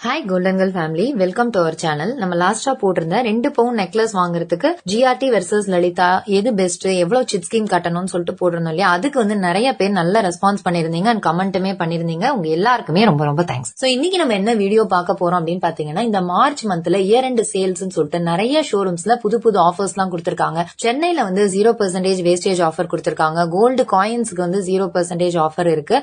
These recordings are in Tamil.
Hi golden girl family, welcome to our channel. நம்ம லாஸ்டா போட்டிருந்த 2 பவுன் நெக்லஸ் வாங்குறதுக்கு ஜிஆர்டி வெர்சஸ் லலிதா எது பெஸ்ட், எவ்வளவு சிட் ஸ்கீம் கட்டணும்னு சொல்லிட்டு போட்டிருந்தோம் இல்லையா? அதுக்கு வந்து நிறைய பேர் நல்ல ரெஸ்பான்ஸ் பண்ணிருந்தீங்க அண்ட் கமெண்ட்டுமே பண்ணிருந்தீங்க. உங்க எல்லாருக்குமே ரொம்ப ரொம்ப தேங்க்ஸ். சோ இன்னைக்கு நம்ம என்ன வீடியோ பார்க்க போறோம் அப்படின்னு பாத்தீங்கன்னா, இந்த மார்ச் மந்த்ல இயர் எண்ட் சேல்ஸ் சொல்லிட்டு நிறைய ஷோரூம்ஸ்ல புது புது ஆஃபர்ஸ் எல்லாம் கொடுத்திருக்காங்க. சென்னையில வந்து 0% வேஸ்டேஜ் ஆஃபர் கொடுத்திருக்காங்க. கோல்டு காயின்ஸ்க்கு வந்து 0% ஆஃபர் இருக்கு.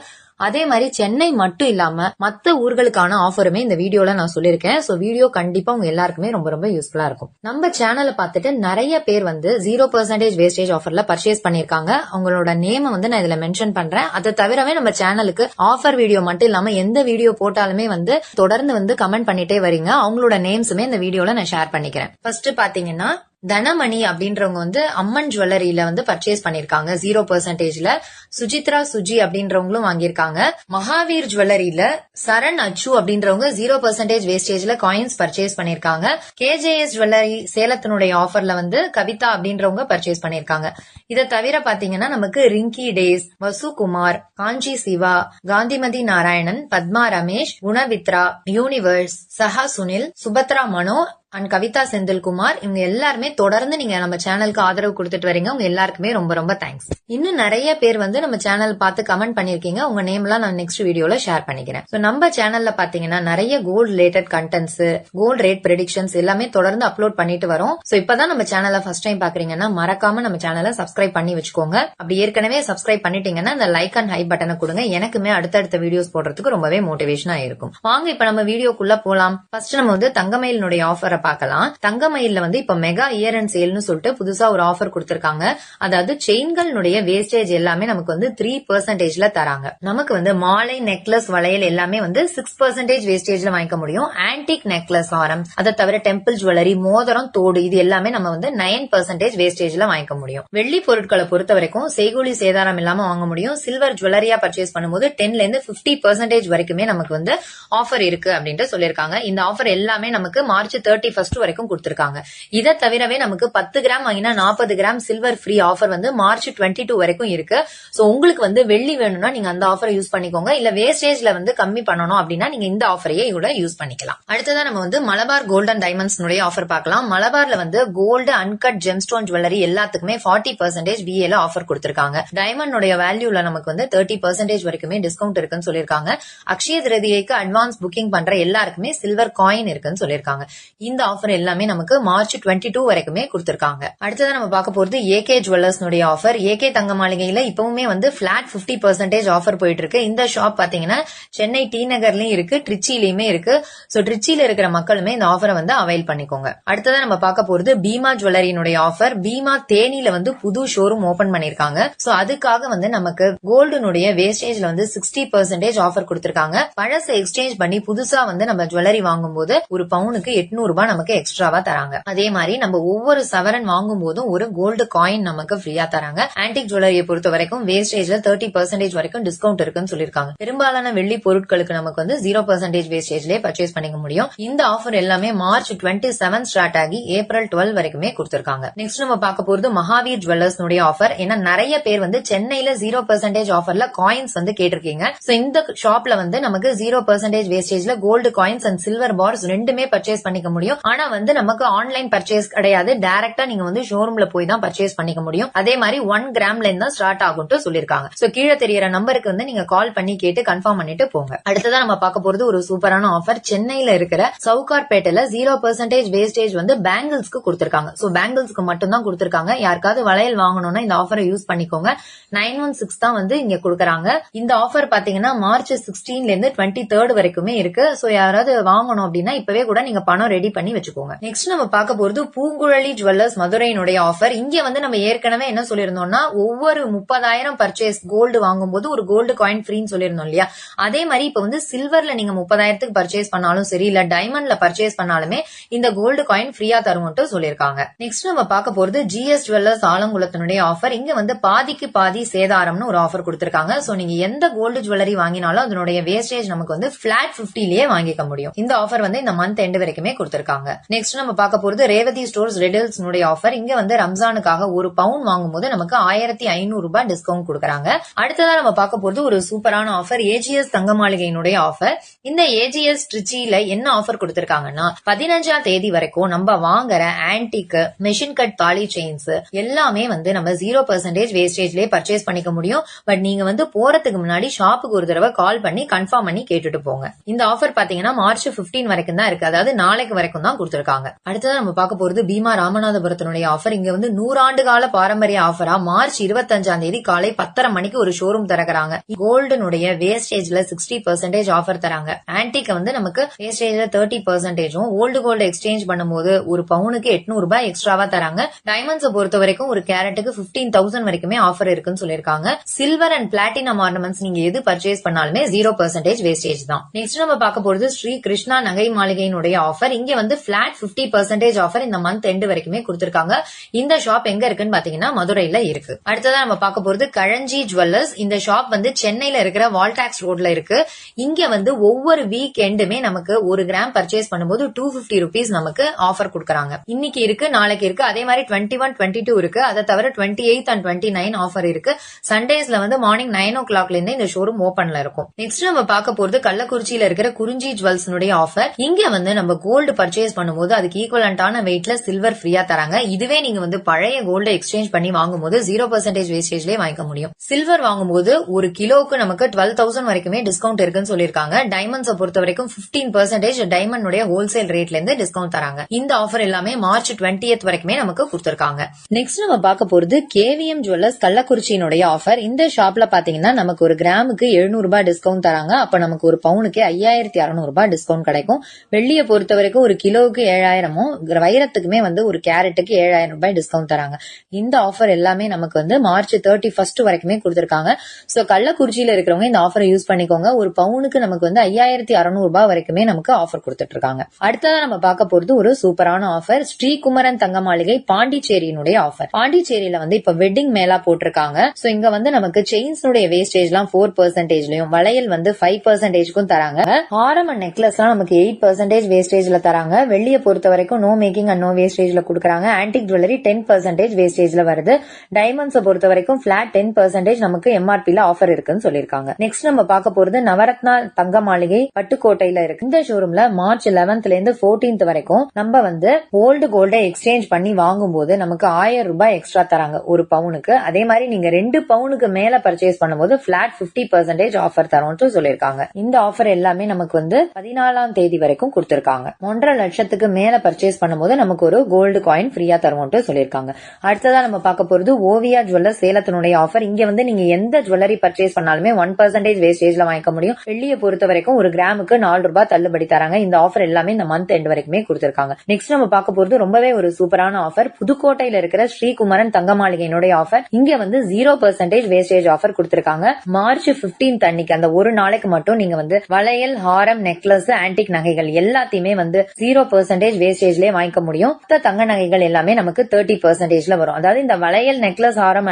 அதே மாதிரி சென்னை மட்டும் இல்லாம மத்த ஊர்களுக்கான ஆஃபருமே இந்த வீடியோல நான் சொல்லிருக்கேன். சோ வீடியோ கண்டிப்பா உங்க எல்லாருக்குமே ரொம்ப ரொம்ப யூஸ்ஃபுல்லா இருக்கும். நம்ம சேனலை பார்த்துட்டு நிறைய பேர் வந்து 0% வேஸ்டேஜ் ஆஃபர்ல பர்ச்சேஸ் பண்ணிருக்காங்க. அவங்களோட நேம் வந்து நான் இதுல மென்ஷன் பண்றேன். அதை தவிரவே நம்ம சேனலுக்கு ஆஃபர் வீடியோ மட்டும் இல்லாம எந்த வீடியோ போட்டாலுமே வந்து தொடர்ந்து வந்து கமெண்ட் பண்ணிட்டே வரீங்க. அவங்களோட நேம்ஸுமே இந்த வீடியோல நான் ஷேர் பண்ணிக்கிறேன். ஃபர்ஸ்ட் பாத்தீங்கன்னா தனமணி அப்படின்றவங்க வந்து அம்மன் ஜுவல்லரியில வந்து பர்ச்சேஸ் பண்ணிருக்காங்க 0%. சுஜித்ரா சுஜி அப்படின்றவங்களும் வாங்கியிருக்காங்க. மகாவீர் ஜுவல்லரியில சரண் அச்சு அப்படின்றவங்க 0% வேஸ்டேஜ்ல காயின்ஸ் பர்ச்சேஸ் பண்ணிருக்காங்க. கேஜேஎஸ் ஜுவல்லரி சேலத்தினுடைய ஆஃபர்ல வந்து கவிதா அப்படின்றவங்க பர்ச்சேஸ் பண்ணிருக்காங்க. இதை தவிர பாத்தீங்கன்னா நமக்கு Rinki days, வசுகுமார், Kanchi Siva, Kanthimathi Narayanan, Padma Ramesh, குணவித்ரா, universe, Saha Sunil, Subhadra Mano and Kavitha Senthilkumar, இவங்க எல்லாருமே தொடர்ந்து நீங்க நம்ம சேனலுக்கு ஆதரவு கொடுத்துட்டு வரீங்க. உங்க எல்லாருக்குமே ரொம்ப ரொம்ப தேங்க்ஸ். இன்னும் நிறைய பேர் வந்து நம்ம சேனல் பார்த்து கமெண்ட் பண்ணிருக்கீங்க. உங்க நேம் எல்லாம் நான் நெக்ஸ்ட் வீடியோல ஷேர் பண்ணிக்கிறேன். சோ நம்ம சேனல்ல பாத்தீங்கன்னா நிறைய gold related contents, gold rate predictions எல்லாமே தொடர்ந்து அப்லோட் பண்ணிட்டு வரோம். சோ இப்பதான் நம்ம சேனலை ஃபர்ஸ்ட் டைம் பாக்குறீங்கன்னா மறக்காம நம்ம சேனலை சப்ஸ்கிரைப் பண்ணி வச்சுக்கோங்க. அப்படி ஏற்கனவே சப்ஸ்கிரைப் பண்ணிட்டீங்கன்னா இந்த லைக் அண்ட் ஹை பட்டனை கொடுங்க. எனக்குமே அடுத்தடுத்த வீடியோஸ் போடுறதுக்கு ரொம்பவே மோட்டிவேஷனா இருக்கும். வாங்க இப்ப நம்ம வீடியோக்குள்ள போலாம். ஃபர்ஸ்ட் நம்ம வந்து தங்கமயிலினுடைய ஆஃபரை பார்க்கலாம். தங்கமயில்ல வந்து இப்ப மெகா இயர் அண்ட் சேல்னு சொல்லிட்டு புதுசா ஒரு ஆஃபர் கொடுத்திருக்காங்க. அதாவது செயின்களுடைய வேஸ்டேஜ் எல்லாமே நமக்கு வந்து 3%ல தராங்க. நமக்கு வந்து மாலை, நெக்லஸ், வளையல் எல்லாமே வந்து 6% வேஸ்டேஜ்ல வாங்கிக்க முடியும். ஆன்டிக் நெக்லஸ், ஆரம், அதை தவிர டெம்பிள் ஜுவல்லரி, மோதிரம், தோடு இது எல்லாமே நம்ம வந்து 9% வேஸ்டேஜ்ல வாங்கிக்க முடியும். வெள்ளி பொருட்களை பொறுத்த வரைக்கும் செய்கூலி சேதாரம் இல்லாம வாங்க முடியும். சில்வர் ஜுவல்லரியா பர்ச்சேஸ் பண்ணும்போது 10ல இருந்து 50% வரைக்குமே நமக்கு வந்து ஆஃபர் இருக்கு அப்படின்ட்டு சொல்லிருக்காங்க. இந்த ஆஃபர் எல்லாமே நமக்கு மார்ச் 31 வரைக்கும் கொடுத்திருக்காங்க. இதை தவிரவே நமக்கு 10 கிராம் வாங்கினா 40 கிராம் சில்வர் ஃப்ரீ ஆஃபர் வந்து மார்ச் 22 வரைக்கும் இருக்கு. சோ உங்களுக்கு வந்து வெள்ளி வேணும்னா நீங்க அந்த ஆஃபரை யூஸ் பண்ணிக்கோங்க. இல்ல வேஸ்டேஜ்ல வந்து கம்மி பண்ணணும் அப்படின்னா நீங்க இந்த ஆஃபரையே கூட யூஸ் பண்ணிக்கலாம். அடுத்ததான் நம்ம வந்து Malabar gold and diamonds offer பார்க்கலாம். மலபார்ல வந்து கோல்டு, அன்கட் ஜெம்ஸ்டோன் ஜுவல்லரி எல்லாத்துக்குமே 40% விஏல ஆஃபர் கொடுத்திருக்காங்க. டைமண்ட் வேல்யூல நமக்கு வந்து 30% வரைக்குமே டிஸ்கவுண்ட் இருக்குன்னு சொல்லிருக்காங்க. அக்ஷய திருதியைக்கு அட்வான்ஸ் புக்கிங் பண்ற எல்லாருக்குமே சில்வர் காயின் இருக்குன்னு சொல்லிருக்காங்க. இந்த ஆஃபர் எல்லாமே நமக்கு மார்ச் 22 வரைக்குமே கொடுத்திருக்காங்க. அடுத்ததான் நம்ம பார்க்க போறது ஏகே ஜுவல்லர்ஸ் ஆஃபர். ஏகே தங்க மாளிகையில இப்பவுமே வந்து பிளாட் 50% ஆஃபர் போயிட்டு இருக்கு. இந்த ஷாப் பாத்தீங்கன்னா சென்னை டி நகர்லயும் இருக்கு, ட்ரிச்சிலயுமே இருக்கு. சோ ட்ரிச்சில இருக்கிற மக்களுமே இந்த ஆஃபரை வந்து அவைல் பண்ணிக்கோங்க. அடுத்ததான் நம்ம பார்க்க போறது பீமா ஜுவல்லரியினுடைய ஆஃபர். பீமா தேனியில வந்து புது ஷோரூம் ஓபன் பண்ணிருக்காங்க. சோ அதுக்காக வந்து நமக்கு கோல்டுனுடைய வேஸ்டேஜ்ல வந்து 60% ஆஃபர் கொடுத்திருக்காங்க. பழசை எக்ஸ்சேஞ்ச் பண்ணி புதுசா வந்து நம்ம ஜுவல்லரி வாங்கும் போது ஒரு பவுனுக்கு 800 ரூபாய் நமக்கு எக்ஸ்ட்ராவா தராங்க. அதே மாதிரி நம்ம ஒவ்வொரு சவரன் வாங்கும் போதும் ஒரு கோல்டு காயின் நமக்கு ஃப்ரீயா தராங்க. ஆன்டிக் ஜுவல்லரியை பொறுத்த வரைக்கும் வேஸ்டேஜ்ல 30% வரைக்கும் டிஸ்கவுண்ட் இருக்குன்னு சொல்லிருக்காங்க. பெரும்பாலான வெள்ளி பொருட்களுக்கு நமக்கு வந்து 0% வேஸ்டேஜ்லயே பர்ச்சேஸ் பண்ணிக்க முடியும். இந்த ஆஃபர் எல்லாமே மார்ச் 27 ஸ்டார்ட் ஆகி ஏப்ரல் 12 வரைக்குமே கொடுத்திருக்காங்க. நெக்ஸ்ட் நம்ம பார்க்க போறது மகாவீர் ஜுவல்லர்ஸ் ஆஃபர். ஏன்னா நிறைய பேர் வந்து சென்னையில 0% ஆஃபர்ல காயின்ஸ் வந்து கேட்டிருக்கீங்க. சோ இந்த ஷாப்ல வந்து நமக்கு 0% வேஸ்டேஜ்ல gold coins and silver bars ரெண்டுமே பர்ச்சேஸ் பண்ணிக்க முடியும். ஆனா வந்து நமக்கு ஆன்லைன் பர்ச்சேஸ் கிடையாது. டைரக்டா நீங்க வந்து ஷோரூம்ல போய் தான் பர்ச்சேஸ் பண்ணிக்க முடியும். அதே மாதிரி 1 கிராம்ல இருந்து தான் ஸ்டார்ட் ஆகும்னு சொல்லிருக்காங்க. சோ கீழே தெரியற நம்பருக்கு வந்து நீங்க கால் பண்ணி கேட்டு கன்ஃபார்ம் பண்ணிட்டு போங்க. அடுத்ததான் நம்ம பார்க்க போறது ஒரு சூப்பரான ஆஃபர். சென்னையில இருக்கிற சவுகார்பேட்டையில 0% வேஸ்டேஜ் வந்து பேங்கிள்ஸ்க்கு கொடுத்திருக்காங்க. சோ பேங்கிள்ஸ்க்கு மட்டும் தான் கொடுத்திருக்காங்க. யாருக்காவது வளையல் வாங்கணும்னா இந்த ஆஃபரை யூஸ் பண்ணிக்கோங்க. 916 தான் வந்து இங்க கொடுக்கறாங்க. இந்த ஆஃபர் பாத்தீங்கன்னா மார்ச் 16ல இருந்து 23 வரைக்குமே இருக்கு. சோ யாராவது வாங்கணும் அப்படின்னா இப்பவே கூட நீங்க பணம் ரெடி பண்ணி வச்சுக்கோங்க. நெக்ஸ்ட் நம்ம பார்க்க போறது பூங்குழலி ஜுவல்லர்ஸ் மதுரையினுடைய ஆஃபர். இங்க வந்து நம்ம ஏற்கனவே என்ன சொல்லிருந்தோம்னா ஒவ்வொரு 30,000 பர்ச்சேஸ் கோல்டு வாங்கும்போது ஒரு கோல்டு காயின் ஃப்ரீன்னு சொல்லிருந்தோம் இல்லையா? அதே மாதிரி இப்ப வந்து சில்வர்ல நீங்க 30,000க்கு பர்ச்சேஸ் பண்ணாலும் சரி, இல்ல டைமண்ட்ல பர்ச்சேஸ் பண்ணாலுமே இந்த கோல்டு காயின் ஃப்ரீயா தரும்னு சொல்லிருக்காங்க. நெக்ஸ்ட் நம்ம பார்க்க போறது ஜிஎஸ் ஜுவல்லர்ஸ் ஆலங்குளத்தினுடைய ஆஃபர். இங்க வந்து பாதிக்கு பாதி சேதாரம்னு ஒரு ஆஃபர் கொடுத்திருக்காங்க. சோ நீங்க எந்த கோல்டு ஜுவல்லரி வாங்கினாலும் அதனுடைய வேஸ்டேஜ் நமக்கு வந்து பிளாட் 50லயே வாங்கிக்க முடியும். இந்த ஆஃபர் வந்து இந்த மந்த் எண்ட் வரைக்குமே கொடுத்திருக்காங்க. கொடுத்திருக்காங்க. நெக்ஸ்ட் நம்ம பார்க்க போறது ரேவதி ஸ்டோர்ஸ் ரெடில்ஸ் ஆஃபர். இங்க வந்து ரம்ஜானுக்காக ஒரு பவுன் வாங்கும் போது நமக்கு 1500 ரூபாய் டிஸ்கவுண்ட் கொடுக்கறாங்க. அடுத்ததா நம்ம பார்க்க போறது ஒரு சூப்பரான ஆஃபர், ஏஜிஎஸ் தங்க மாளிகையினுடைய ஆஃபர். இந்த ஏஜிஎஸ் ட்ரிச்சில என்ன ஆஃபர் கொடுத்திருக்காங்கன்னா 15ஆம் தேதி வரைக்கும் நம்ம வாங்குற ஆன்டிக் மெஷின் கட் தாலி செயின்ஸ் எல்லாமே வந்து நம்ம 0% வேஸ்டேஜ்லயே பர்ச்சேஸ் பண்ணிக்க முடியும். பட் நீங்க வந்து போறதுக்கு முன்னாடி ஷாப்புக்கு ஒரு தடவை கால் பண்ணி கன்ஃபார்ம் பண்ணி கேட்டுட்டு போங்க. இந்த ஆஃபர் பாத்தீங்கன்னா மார்ச் 15 வரைக்கும் தான் இருக்கு, அதாவது நாளைக்கு வரைக்கும் தான் கொடுத்திருக்காங்க. அடுத்தது நம்ம பார்க்க போறது பீமா ராமநாதபுரத்தினுடைய ஆஃபர். இங்க வந்து 100 ஆண்டு கால பாரம்பரிய ஆஃபரா மார்ச் 25ஆம் தேதி காலை 10:30 மணிக்கு ஒரு ஷோரூம் திறக்கறாங்க. கோல்டுனுடைய வேஸ்டேஜ்ல 60% ஆஃபர் தராங்க. ஆன்டிக் வந்து நமக்கு வேஸ்டேஜ்ல 30%, ஓல்டு கோல்டு எக்ஸ்சேஞ்ச் பண்ணும்போது ஒரு பவுனுக்கு 800 ரூபாய் எக்ஸ்ட்ராவா தராங்க. டைமண்ட்ஸ் பொறுத்த வரைக்கும் ஒரு கேரட்டுக்கு 15,000 வரைக்குமே ஆஃபர் இருக்குன்னு சொல்லிருக்காங்க. சில்வர் அண்ட் பிளாட்டினம் ஆர்னமெண்ட்ஸ் நீங்க எது பர்ச்சேஸ் பண்ணாலுமே 0% வேஸ்டேஜ் தான். நெக்ஸ்ட் நம்ம பார்க்க போறது ஸ்ரீ கிருஷ்ணா நகை மாளிகையினுடைய ஆஃபர். இங்க வந்து பிளாட் 50% ஆஃபர் இந்த மந்த் எண்ட் வரைக்குமே கொடுத்திருக்காங்க. இந்த ஷாப் எங்க இருக்குன்னு பாத்தீங்கன்னா மதுரையில இருக்கு. அடுத்ததா நம்ம பார்க்க போறது கழஞ்சி ஜுவல்லர்ஸ். இந்த ஷாப் வந்து சென்னையில இருக்கிற வால்டாக்ஸ் ரோட்ல இருக்கு. இங்க வந்து ஒவ்வொரு வீக் எண்டுமே நமக்கு 1 கிராம் பர்ச்சேஸ் பண்ணும்போது 250 ரூபீஸ் நமக்கு ஆஃபர் கொடுக்கறாங்க. இன்னைக்கு இருக்கு, நாளைக்கு இருக்கு, அதே மாதிரி 21, 22 இருக்கு. அதை தவிர 28 and 29 ஆஃபர் இருக்கு. சண்டேஸ்ல வந்து மார்னிங் 9 o'clock இருந்து இந்த ஷோரூம் ஓபன்ல இருக்கும். நெக்ஸ்ட் நம்ம பார்க்க போறது கள்ளக்குறிச்சியில இருக்கிற குறிஞ்சி ஜுவல்ஸ் ஆஃபர். இங்க வந்து நம்ம கோல்டு பர்ச்சேஸ் பண்ணும்போது அதுக்கு ஈக்குவலண்டான வெயிட்ல சில்வர் ஃப்ரீயா தராங்க. இதுவே நீங்க வந்து பழைய கோல்டு எக்ஸ்சேஞ்ச் பண்ணி வாங்கும்போது 0% வேஸ்டேஜ்லயே வாங்கிக்க முடியும். சில்வர் வாங்கும்போது ஒரு கிலோக்கு நமக்கு 12,000 வரைக்குமே டிஸ்கவுண்ட் இருக்குன்னு சொல்லிருக்காங்க. டைமண்ட்ஸ் பொறுத்த வரைக்கும் 15% டைமண்ட் ஹோல்சேல் ரேட்ல இருந்து டிஸ்கவுண்ட் தராங்க. இந்த ஆஃபர் எல்லாமே மார்ச் 20th வரைக்குமே நமக்கு கொடுத்திருக்காங்க. நெக்ஸ்ட் நம்ம பார்க்க போறது கேவிஎம் ஜுவல்லர்ஸ் கள்ளக்குறிச்சியினுடைய ஆஃபர். இந்த ஷாப்ல பாத்தீங்கன்னா நமக்கு ஒரு கிராமுக்கு 700 ரூபாய் டிஸ்கவுண்ட் தராங்க. அப்ப நமக்கு ஒரு பவுனுக்கு 5,600 ரூபாய் டிஸ்கவுண்ட் கிடைக்கும். வெள்ளியை பொறுத்த வரைக்கும் ஒரு கிலோவுக்கு 7,000, வைரத்துக்குமே வந்து ஒரு கேரட்டுக்கு 7,000 ரூபாய் டிஸ்கவுண்ட் தராங்க. இந்த ஆஃபர் எல்லாமே நமக்கு வந்து மார்ச் 31 வரைக்குமே கொடுத்திருக்காங்க. சோ கள்ளக்குறிச்சியில இருக்கிறவங்க இந்த ஆஃபரை யூஸ் பண்ணிக்கோங்க. ஒரு பவுனுக்கு நமக்கு வந்து 5,600 ரூபாய் வரைக்குமே நமக்கு ஆஃபர் கொடுத்துட்டு இருக்காங்க. அடுத்ததா நம்ம பார்க்க போறது ஒரு சூப்பரான ஆஃபர், ஸ்ரீகுமரன் தங்க மாளிகை பாண்டிச்சேரியினுடைய ஆஃபர். பாண்டிச்சேரியில வந்து இப்ப வெட்டிங் மேலா போட்டிருக்காங்க. சோ இங்க வந்து நமக்கு செயின்ஸ் வேஸ்டேஜ் எல்லாம் 4%, வளையல் வந்து 5%க்கும் தராங்க. ஹாரம் அண்ட் நெக்லஸ் எல்லாம் நமக்கு 8% வேஸ்டேஜ்ல தராங்க. வெள்ளியை பொறுத்த வரைக்கும் நோ மேக்கிங் அண்ட் நோ வேஸ்டேஜ்ல கொடுக்கறாங்க. ஆன்டிக் ஜுவல்லரி 10% வேஸ்டேஜ்ல வருது. டைமண்ட்ஸ் பொறுத்த வரைக்கும் பிளாட் 10% நமக்கு எம்ஆர்பில ஆஃபர் இருக்குன்னு சொல்லிருக்காங்க. நெக்ஸ்ட் நம்ம பார்க்க போறது நவரத்னா தங்க மாளிகை பட்டுக்கோட்டையில இருக்கு. இந்த ஷோரூம்ல மார்ச் 11th இருந்து 14th வரைக்கும் நம்ம வந்து ஓல்டு கோல்டை எக்ஸ்சேஞ்ச் பண்ணி வாங்கும் போது நமக்கு 1000 ரூபாய் எக்ஸ்ட்ரா தராங்க ஒரு பவுனுக்கு. அதே மாதிரி நீங்க 2 பவுனுக்கு மேல பர்ச்சேஸ் பண்ணும்போது பிளாட் 50% ஆஃபர் தரோம்னு சொல்லிருக்காங்க. இந்த ஆஃபர் எல்லாமே நமக்கு வந்து 14ஆம் தேதி வரைக்கும் கொடுத்திருக்காங்க. 1.5 லட்சத்துக்கு மேல பர்ச்சேஸ் பண்ணும்போது நமக்கு ஒரு கோல்டு காயின் ஃப்ரீயா தருவோம்னு சொல்லிருக்காங்க. அடுத்ததா நம்ம பார்க்க போறது ஓவியா ஜுவல்லர்ஸ் சேலத்தினுடைய ஆஃபர். இங்க வந்து நீங்க எந்த ஜுவல்லரி பர்ச்சேஸ் பண்ணாலுமே 1% வேஸ்டேஜ்ல வாங்கிக்க முடியும். வெள்ளியை பொறுத்த வரைக்கும் ஒரு கிராமுக்கு 4 ரூபாய் தள்ளுபடி தராங்க. இந்த ஆஃபர் எல்லாமே இந்த மந்த் எண்ட் வரைக்குமே கொடுத்திருக்காங்க. நெக்ஸ்ட் நம்ம பார்க்க போறது ரொம்பவே ஒரு சூப்பரான ஆஃபர், புதுக்கோட்டையில இருக்கிற ஸ்ரீகுமரன் தங்க மாளிகையினுடைய ஆஃபர். இங்க வந்து 0% வேஸ்டேஜ் ஆஃபர் கொடுத்திருக்காங்க. மார்ச் 15th அன்னைக்கு அந்த ஒரு நாளைக்கு மட்டும் நீங்க வந்து வளையல், ஹாரம், நெக்லஸ், ஆன்டிக் நகைகள் எல்லாத்தையுமே வந்து 0% வேஸ்டேஜ்லயே வாங்கிக்க முடியும். தங்க நகைகள் எல்லாமே நமக்கு 30%ல வரும். அதாவது இந்த வளையல், நெக்லஸ், ஹாரம்,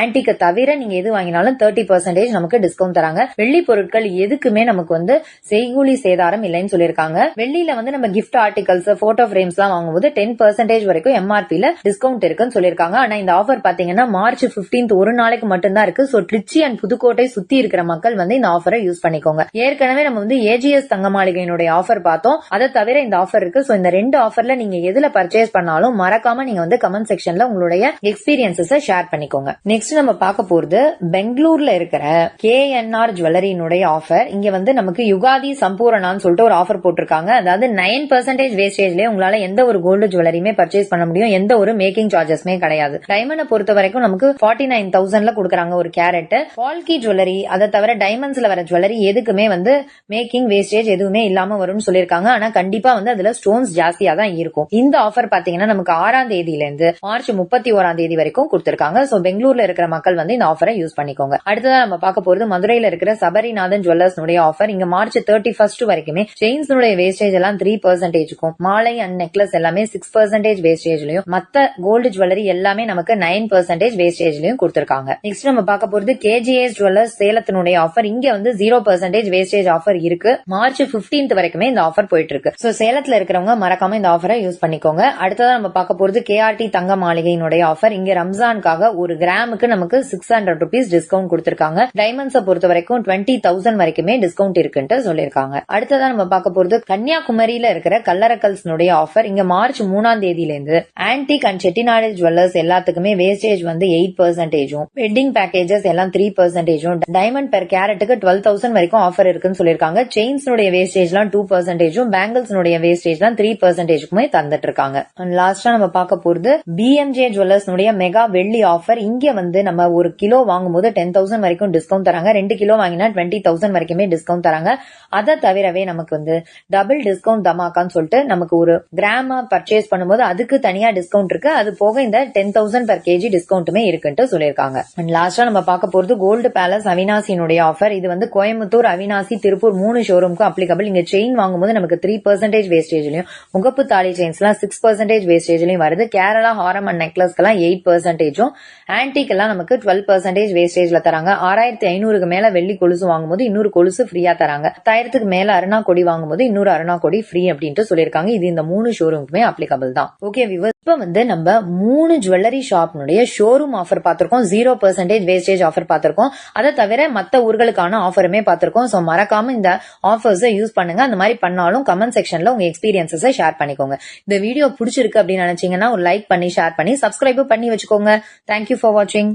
ஆன்டிக் தவிர நீங்க எது வாங்கினாலும் 30% நமக்கு டிஸ்கவுண்ட் தராங்க. வெள்ளி பொருட்கள் எதுக்குமே நமக்கு வந்து செய்கூலி சேதாரம் இல்லைன்னு சொல்லிருக்காங்க. வெள்ளியில வந்து நம்ம கிஃப்ட் ஆர்டிகல்ஸ், போட்டோ பிரேம்ஸ் எல்லாம் வாங்கும்போது 10% வரைக்கும் எம்ஆர்பில டிஸ்கவுண்ட் இருக்குன்னு சொல்லிருக்காங்க. ஆனா இந்த ஆஃபர் பாத்தீங்கன்னா மார்ச் 15th ஒரு நாளைக்கு மட்டும்தான் இருக்கு. சோ ட்ரிச்சி அண்ட் புதுக்கோட்டை சுத்தி இருக்கிற மக்கள் வந்து இந்த ஆஃபரை யூஸ் பண்ணிக்கோங்க. ஏற்கனவே நம்ம வந்து ஏஜிஎஸ் தங்க மாளிகையினுடைய ஆஃபர் பார்த்தோம். அதை தவிர இந்த ஆஃபர் இருக்கு. சோ இந்த 2 ஆஃபர்ல நீங்க எதுல பர்ச்சேஸ் பண்ணாலும் மறக்காம நீங்க வந்து கமெண்ட் செக்ஷன்ல உங்களுடைய எக்ஸ்பீரியன்ஸஸ் ஷேர் பண்ணிக்கோங்க. நெக்ஸ்ட் நம்ம பார்க்க போறது பெங்களூர்ல இருக்கிற KNR ஜுவல்லரியினுடைய ஆஃபர். இங்க வந்து நமக்கு யுகாதி சம்பூர்ணான்னு சொல்லிட்டு ஒரு ஆஃபர் போட்டிருக்காங்க. அதாவது 9% வேஸ்டேஜ்லயே உங்களால எந்த ஒரு கோல்டு ஜுவல்லரியுமே பர்ச்சேஸ் பண்ண முடியும். எந்த ஒரு மேக்கிங் சார்ஜஸ்மே கிடையாது. டைமண்ட் பொறுத்த வரைக்கும் நமக்கு 49,000ல கொடுக்கறாங்க ஒரு கேரட். பால்கி ஜுவல்லரி, அதை தவிர டைமண்ட்ஸ்ல வர ஜுவல்லரி எதுக்குமே வந்து மேக்கிங் வேஸ்டேஜ் எதுவுமே இல்லாம வரும்னு சொல்லிருக்காங்க. ஆனா கண்டிப்பா வந்து அதுல ஸ்டோன்ஸ் ஜாஸ்தியா தான் இருக்கும். இந்த ஆஃபர் பாத்தீங்கன்னா நமக்கு 6ஆம் தேதியில இருந்து மார்ச் 31ஆம் தேதி வரைக்கும் கொடுத்திருக்காங்க. சோ பெங்களூர்ல இருக்கிற மக்கள் வந்து இந்த ஆஃபரை யூஸ் பண்ணிக்கோங்க. அடுத்ததா நம்ம பார்க்க போறது மதுரையில இருக்கிற சபரிநாதன் ஜுவல்லர்ஸ் ஆஃபர். இங்க மார்ச் 31 வரைக்குமே செயின்ஸ் வேஸ்டேஜ் எல்லாம் 3%க்கும், மாலை அண்ட் நெக்லஸ் எல்லாமே 6% வேஸ்டேஜ்லயும், மத்த கோல்டு ஜுவல்லரி எல்லாமே நமக்கு 9% வேஸ்டேஜ்லயும் கொடுத்திருக்காங்க. நெக்ஸ்ட் நம்ம பார்க்க போறது KGS ஜுவல்லர்ஸ் சேலத்தினுடைய ஆஃபர். இங்க வந்து 0% வேஸ்டேஜ் ஆஃபர் இருக்கு. மார்ச் 15th வரைக்குமே இந்த ஆஃபர் போயிட்டு இருக்கு. சோ சேலத்துல பக்கத்துல இருக்கிறவங்க மறக்காம இந்த ஆஃபரை யூஸ் பண்ணிக்கோங்க. அடுத்ததா நம்ம பார்க்க போறது கேஆர்டி தங்க மாளிகையினுடைய ஆஃபர். இங்க ரம்ஜானுக்காக ஒரு கிராமுக்கு நமக்கு 600 rupees டிஸ்கவுண்ட் கொடுத்திருக்காங்க. டைமண்ட்ஸை பொறுத்த வரைக்கும் 20,000 வரைக்குமே டிஸ்கவுண்ட் இருக்குன்னு சொல்லிருக்காங்க. அடுத்ததா நம்ம பார்க்க போறது கன்னியாகுமரியில இருக்கிற கல்லறக்கல்ஸ் ஆஃபர். இங்க மார்ச் 3ஆம் தேதியில இருந்து ஆன்டிக் அண்ட் செட்டிநாடு ஜுவல்லர்ஸ் எல்லாத்துக்குமே வேஸ்டேஜ் வந்து 8%, வெட்டிங் பேக்கேஜஸ் எல்லாம் 3%, டைமண்ட் பெர் கேரட்டுக்கு 12,000 வரைக்கும் ஆஃபர் இருக்குன்னு சொல்லிருக்காங்க. செயின்ஸ் வேஸ்டேஜ் எல்லாம் 2%, பேங்கிள்ஸ் வேஸ்டேஜ் எல்லாம் 3%க்குமே தந்துட்டு இருக்காங்க. லாஸ்டா நம்ம பார்க்க போறது பிஎம்ஜே ஜுவல்லர்ஸ் மெகா வெள்ளி ஆஃபர். இங்க வந்து நம்ம ஒரு கிலோ வாங்கும்போது 10,000 வரைக்கும் டிஸ்கவுண்ட் தராங்க. 2 கிலோ வாங்கினா 20,000 வரைக்குமே டிஸ்கவுண்ட் தராங்க. அதை தவிரவே நமக்கு வந்து டபுள் டிஸ்கவுண்ட் தமாக்கான்னு சொல்லிட்டு நமக்கு ஒரு கிராம பர்ச்சேஸ் பண்ணும்போது அதுக்கு தனியா டிஸ்கவுண்ட் இருக்கு. அது போக இந்த 10,000 per kg டிஸ்கவுண்ட்டுமே இருக்குன்னு சொல்லிருக்காங்க. லாஸ்டா நம்ம பார்க்க போறது கோல்டு பேலஸ் அவினாசியினுடைய ஆஃபர். இது வந்து கோயம்புத்தூர், அவினாசி, திருப்பூர் 3 ஷோரூமுக்கு அப்ளிகபிள். இங்க செயின் வாங்கும்போது நமக்கு 3% வேஸ்டேஜ்லயும், முகப்பு தாலி செயின்ஸ் எல்லாம் 6% வேஸ்டேஜ்லயும் வருது. கேரளா ஹாரம் அண்ட் நெக்லஸ்க்கு எல்லாம் 8%, ஆன்டிக் எல்லாம் நமக்கு 12% வேஸ்டேஜ்ல தராங்க. 6,500க்கு மேல வெள்ளி கொலுசு வாங்கும்போது இன்னொரு கொலுசு ஃப்ரீயா தராங்க. 10,000க்கு மேல அருணா கொடி வாங்கும்போது இன்னொரு அருணா கொடி ஃப்ரீ அப்படின்ட்டு சொல்லிருக்காங்க. இது இந்த 3 ஷோரூமுக்குமே அப்ளிகபிள் தான். ஓகே வியூவர்ஸ், இப்ப வந்து நம்ம 3 ஜுவல்லரி ஷாப்னுடைய ஷோரூம் ஆஃபர் பார்த்திருக்கோம், 0% வேஸ்டேஜ் ஆஃபர் பார்த்திருக்கோம். அதை தவிர மத்த ஊர்களுக்கான ஆஃபருமே பார்த்திருக்கோம். சோ மறக்காம இந்த ஆஃபர்ஸை யூஸ் பண்ணுங்க. அந்த மாதிரி பண்ணாலும் கமெண்ட் செக்ஷன்ல உங்க எக்ஸ்பீரியன்ஸை ஷேர் பண்ணிக்கோங்க. இந்த வீடியோ பிடிச்சிருக்கு அப்படின்னு நினைச்சீங்கன்னா ஒரு லைக் பண்ணி ஷேர் பண்ணி சப்ஸ்கிரைப் பண்ணி வச்சுக்கோங்க. தேங்க்யூ ஃபார் வாட்சிங்.